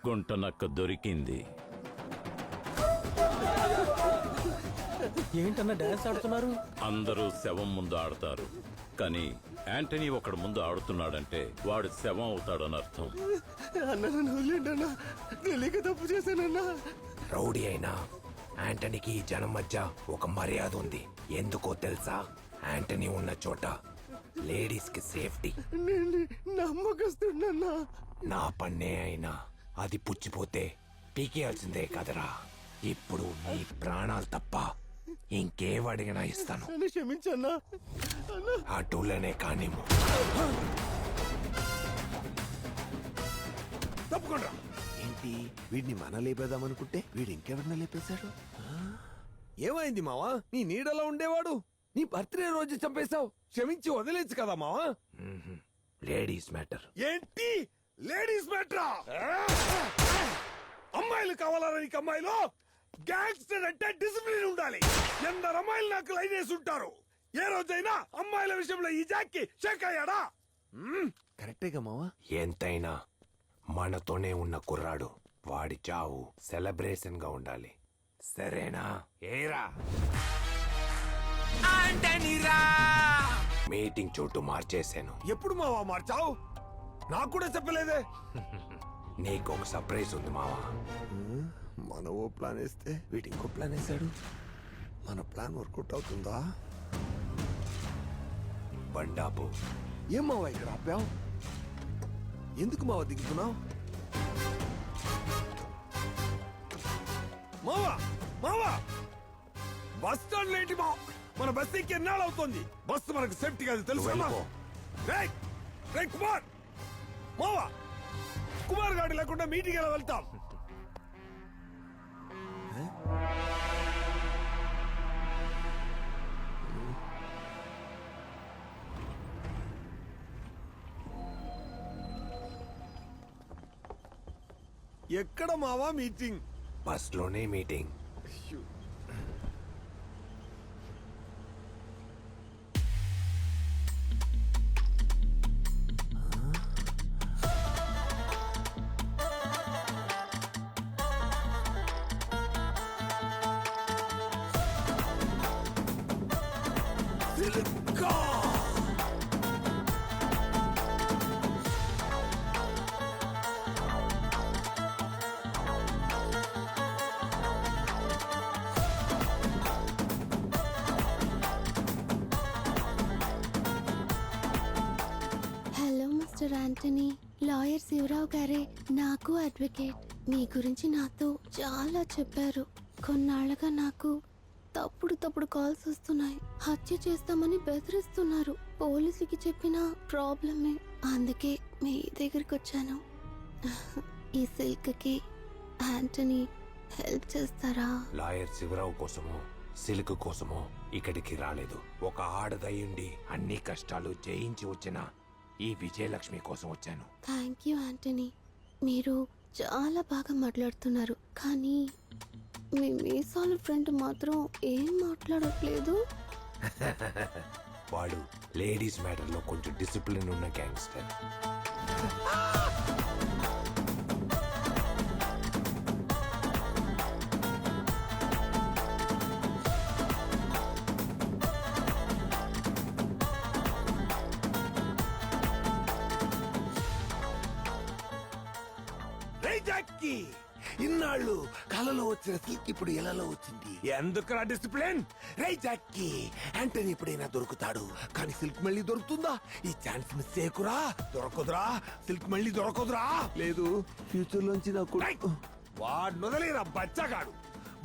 గుంటనక్క దొరికింది. ఏంటన్నా డాన్స్ ఆడుతున్నారు? అందరూ శవం ముందు ఆడతారు, కానీ యాంటనీ ఒకడు ముందు ఆడుతున్నాడంటే వాడు శవం అవుతాడని అర్థం. తెలియక తప్పు చేశానన్నా. రౌడీ అయినా యాంటనీకి ఈ జనం మధ్య ఒక మర్యాద ఉంది. ఎందుకో తెలుసా? యాంటనీ ఉన్న చోట లేడీస్ కి సేఫ్టీ. నమ్మకస్తున్నా. నా పన్నే అయినా అది పుచ్చిపోతే పీకేయాల్సిందే కదరా. ఇప్పుడు నీ ప్రాణాలు తప్ప ఇంకేం అడిగినా ఇస్తాను. క్షమించన్నా. ఆ టూలనే కానీ తప్పకుండా. ఏంటి వీడిని మన లేపేద్దామనుకుంటే వీడు ఇంకెవరిన లేపేశాడు? ఏమైంది మావా? నీ నీడలో ఉండేవాడు నీ బర్త్డే రోజు చంపేశావు. క్షమించి వదిలేచ్చు కదా మావా. Ladies matter. ఏంటి లేడీస్ మ్యాటరా? అమ్మాయిలు కావాలరా నీకు? అమ్మాయిలు గ్యాంగ్స్టర్ అంటే డిసిప్లిన్ ఉండాలి. ఎందరు అమ్మాయిలు నాకు లైన్ వేసి ఉంటారు. ఏ రోజైనా అమ్మాయిల విషయంలో ఈ జాక్కి షేక్ అయ్యాడా? కరెక్టేగా మావా. ఎంతైనా మనతోనే ఉన్న కుర్రాడు. వాడి చావు సెలబ్రేషన్ గా ఉండాలి. సరేనా? ఏరా మీటింగ్ చోటు మార్చేశాను. ఎప్పుడు మావా మార్చావు? నాకు కూడా చెప్పలేదే. నీకు ఒక సర్ప్రైజ్ ఉంది మావా. మన ఓ ప్లాన్ వేస్తే వీటి ఇంకో ప్లాన్ వేసాడు. మన ప్లాన్ వర్కౌట్ అవుతుందా? బండాపు. ఏం మావా ఇక్కడ ఆపావు? ఎందుకు మావా దిగుతున్నావు? మావా మావా బస్ స్టాండ్ ఏంటి మావా? మన బస్ ఎక్కి ఎన్నాళ్ళు అవుతుంది? బస్సు మనకు సేఫ్టీ కాదు తెలుసు కదా? వెళ్ళిపో. రేయ్, రేయ్ కుమార్, మావా కుమార్ గాడి లేకుండా మీటింగ్ ఎలా వెళ్తాం? ఎక్కడ మావా మీటింగ్? బస్ లోనే meeting. Hello mister Antony, lawyer Shivarao గారే నాకు అడ్వకేట్. మీ గురించి నాతో చాలా చెప్పారు. కొన్నాళ్లుగా నాకు తప్పుడు కాల్స్ వస్తున్నాయి. హత్య చేస్తామని బెదిరిస్తున్నారు. పోలీసుకి చెప్పిన ప్రాబ్లమే. అందుకే మీ దగ్గరికి వచ్చాను. ఈ సిల్క్ కి యాంటనీ హెల్ప్ చేస్తారా? లాయర్ శివరావు కోసమో సిల్క్ కోసమో ఇక్కడికి రాలేదు. ఒక ఆడదయ్యుండి అన్ని కష్టాలు జయించి వచ్చిన ఈ విజయలక్ష్మి కోసం వచ్చాను. Thank you Antony. మీరు చాలా బాగా మాట్లాడుతున్నారు, కానీ మీ మీసాల ఫ్రెండ్ మాత్రం ఏం మాట్లాడట్లేదు. వాడు లేడీస్ మ్యాటర్ లో కొంచెం డిసిప్లిన్ ఉన్న గ్యాంగ్స్టర్. ఇన్నాళ్ళు కలలో వచ్చిన సిల్క్ ఇప్పుడు ఎలాలో వచ్చింది. ఎందుకురా డిసిప్లిన్? రే జాక్కీ, యాంటనీ ఎప్పుడైనా దొరుకుతాడు, కానీ సిల్క్ మళ్ళీ దొరుకుతుందా? ఈ ఛాన్స్ మిస్ చేయకురా. దొరకదురా, సిల్క్ మళ్ళీ దొరకదురా. లేదు, ఫ్యూచర్ లోంచి నాకు వాడు నొదలేరా బచ్చగాడు.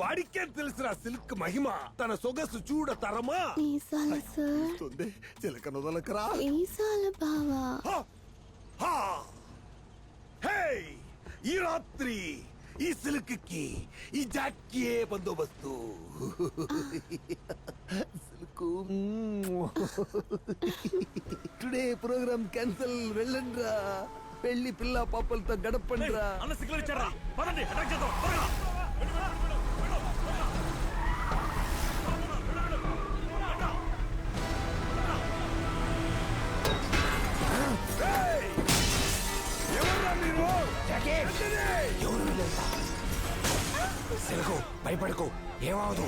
వాడికే తెలుసురా సిల్క్ మహిమ. తన సొగసు చూడ తరమా. మీసాల సార్, చిలక నొదలకరా. మీసాల బావా. హే, ఈ రాత్రి ఈ సిల్క్ కి ఈ జాక్కీ బందోబస్తు. Silk today programme cancel. వెళ్ళండ్రా, పెళ్లి పిల్ల పాపలతో గడపండ్రా. ఎవరు సిల్కు భయపడకు, ఏమవదు.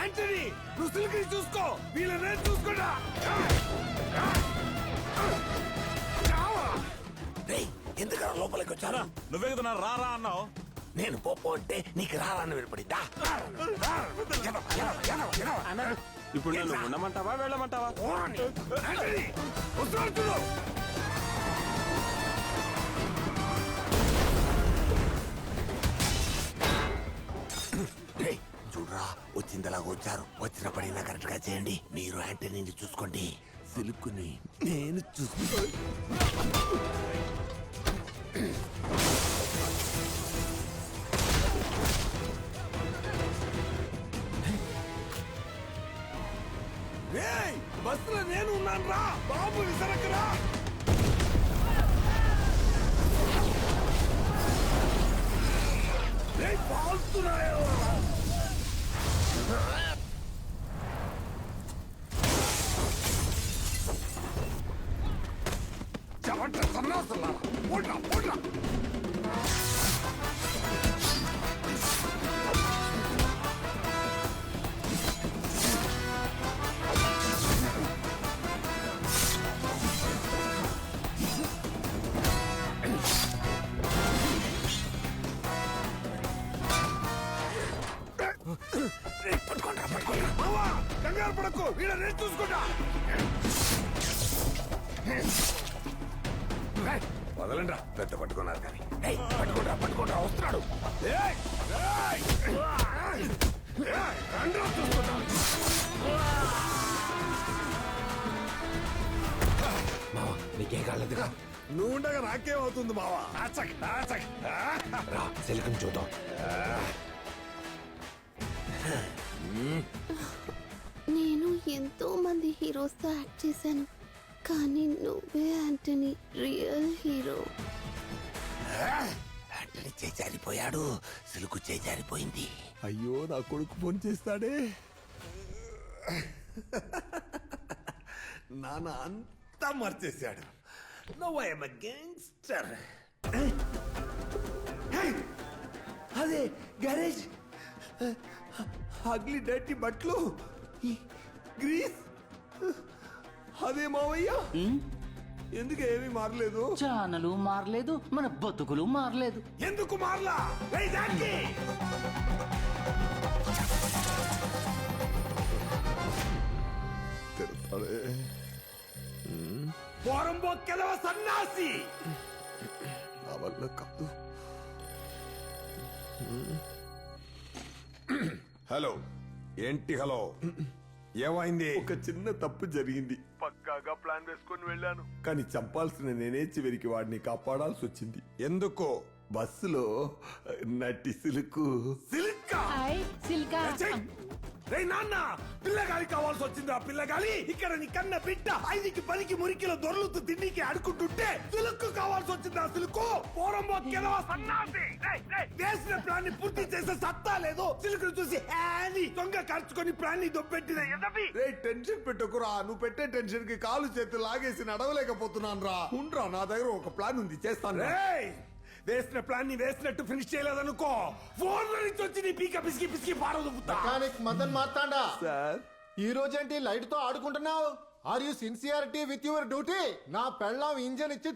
యాంటనీ, నువ్వు సిల్క్ని చూసుకో, వీళ్ళని నేను చూసుకుంటా. ఎందుకు లోపలికి వచ్చారా? నువ్వే కదా నా రారా అన్నావు. నేను పోపో అంటే నీకు రారాన్ని వినపడిందా? ఇప్పుడు నన్ను ఉండమంటావా వెళ్ళమంటావా? యాంటనీ, వస్తున్నాడు చూడు. చూడరా, వచ్చిందలాగా వచ్చారు. వచ్చిన పడినా కరెక్ట్ గా చేయండి. మీరు యాంటనీని చూసుకోండి, సిల్కుని నేను చూసుకో. బస్సులో నేను ఉన్నాను రా బాబు, విసరకరా. పాల్తున్నాయో చెమట సన్నాసులా పోట్లా పోట్లా. పట్టుకోండి పట్టుకోండి బావా, కంగారు పడకు, వీడ నేను చూసుకుంటా. వదలండి రా, పెద్ద పట్టుకున్నారు కానీ. పట్టుకుంటా పట్టుకుంటా, వస్తున్నాడు. మావా నీకేం కాలేదుగా? నువ్వు ఉండగా నాకేమవుతుంది మావా? రా సిల్కుని చూద్దాం. నేను ఎంతో మంది హీరోస్తో యాక్ట్ చేశాను, కానీ నువ్వే యాంటనీ రియల్ హీరో. యాంటనీ చేజారిపోయాడు, సిలుకు చేజారిపోయింది. అయ్యో, నా కొడుకు ఫోన్ చేస్తాడే. నాన్న అంతా మర్చేశాడు. No I'm a gangster. అదే గ్యారేజ్, అగ్లీ డర్టీ బట్టలు, గ్రీస్. అదే మావయ్య, ఎందుకు ఏమీ మారలేదు? ఛానలు మారలేదు, మన బతుకులు మారలేదు. ఎందుకు మారలా? పోరంబోక్కెదవ సన్నాసి, నా వల్ల కాదు. హలో, ఏంటి హలో? ఏమైంది? ఒక చిన్న తప్పు జరిగింది. పక్కాగా ప్లాన్ వేసుకొని వెళ్ళాను, కానీ చంపాల్సిన నేనే చివరికి వాడిని కాపాడాల్సి వచ్చింది. ఎందుకో బస్సులో నటి సిలుకు. నాన్న, పిల్లగాలి కావాల్సి వచ్చింది. ఆ పిల్లగాలి ఇక్కడ నీ కన్న బిడ్డ 5కి 10కి మురికిలో దొర్లుతూ తిండికి అడుకుంటుంటే సిలుకు కావాల్సి వచ్చింది. ఆ సిలుకు పోరంబోక్కెదవ సన్నాసి. వేసిన ప్లాన్ ని పూర్తి చేసే సత్తా లేదు. సిలుకును చూసి దొంగ ఖర్చుకొని ప్లాన్ ని దొబ్బెట్టిన ఎదవి. టెన్షన్ పెట్టుకురా, నువ్వు పెట్టే టెన్షన్ కి కాలు చేతులు లాగేసి నడవలేకపోతున్నాను రా. ఉండ్రా, నా దగ్గర ఒక ప్లాన్ ఉంది, చేస్తాను. వేసిన ప్లాన్ ని వేసినట్టు ఫినిష్ చేయలేదనుకో, ఫోన్ నుంచి వచ్చి నీ పీక పిసికి పిసికి పారదుపుతా. మెకానిక్ మదన్ మార్తాండా, సార్, ఈ రోజేంటి లైట్ తో ఆడుకుంటున్నావు? Are you sincerity with your duty? నా పెళ్ళాం ఇంజన్ ఇచ్చి